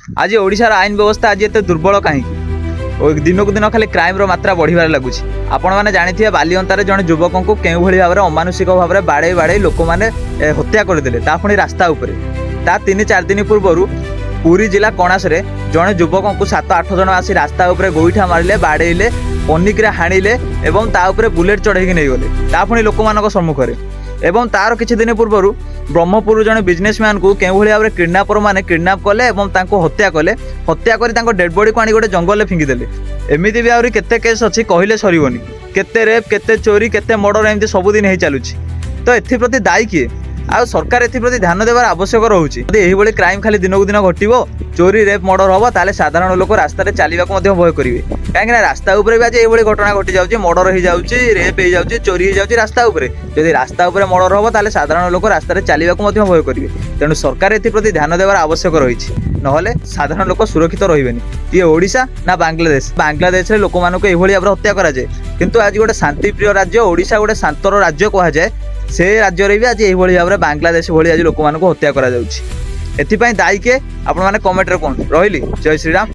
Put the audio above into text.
आज ओडिशार आईन व्यवस्था आज एते दुर्बल कहीं दिन को दिन खाली क्राइम मात्रा बढ़िबार लगुच। आपण मैंने जानी बालिअंतार जड़े युवक को केउ भली भाव अमानुषिक भाव में बाड़े बाड़े लोक मैंने हत्या करदे पुणी रास्ता उपरे। ता 3-4 दिन पूर्व पुरी जिला कणास रे जड़े युवक को 7-8 जन आसी रास्ता उपरे गोईठा मारिले बाड़ेले पनिक हाणिले एवं ता उपरे बुलेट चढ़ेकी नहीं गले ता पुणी लोक मान सम्मुख में। एवं तार किछि दिन पूर्व ब्रह्मपुर जड़े बिजनेसमैन को केउ भली भाव में किडनापर मैंने किडनाप कले एवं तांको हत्या कले। हत्या कर डेड बॉडी को आनी गोटे जंगल फिंगिदेले। एमती भी आहरी केते केस अच्छी कहले सरीबनी केते रेप केते चोरी केते मर्डर एमती सबुदिन हो चलुची। तो एप्रति दायी किए? आ सरकार एप्रति ध्यान देवार आवश्यक रोचे। यदि क्राइम खाली दिन को दिन घटो चोरी रेप मर्डर हम ताले साधारण लोक रास्तार चलने भय करेंगे कहीं रास्ता उपर भी आज ये घटना घटी जाऊँगी मर्डर हो जाऊँगी रेप हो जाऊँगी चोरी हो जाऊँगी रास्ता उपर। जदि रास्ता उपर मर्डर हम ताले साधारण लोक रास्तार चलने भय करेंगे। तेणु सरकार एप्रति ध्यान देवार आवश्यक रही नहले साधारण लोक सुरक्षित रही। ये ओडिशा ना बांग्लादेश? बांग्लादेश लोक मानक भाव हत्या कराए किंतु आज गोटे शांतिप्रिय राज्य ओडिशा गोटे शांतर राज्य कहुए से राज्य भी आज ये भाव में बांग्लादेश भाई आज लोक मानक हत्या करा जाउछि। एथिपाई दायी के आपण माने कमेंट रे कोन रहिली। जय श्री राम।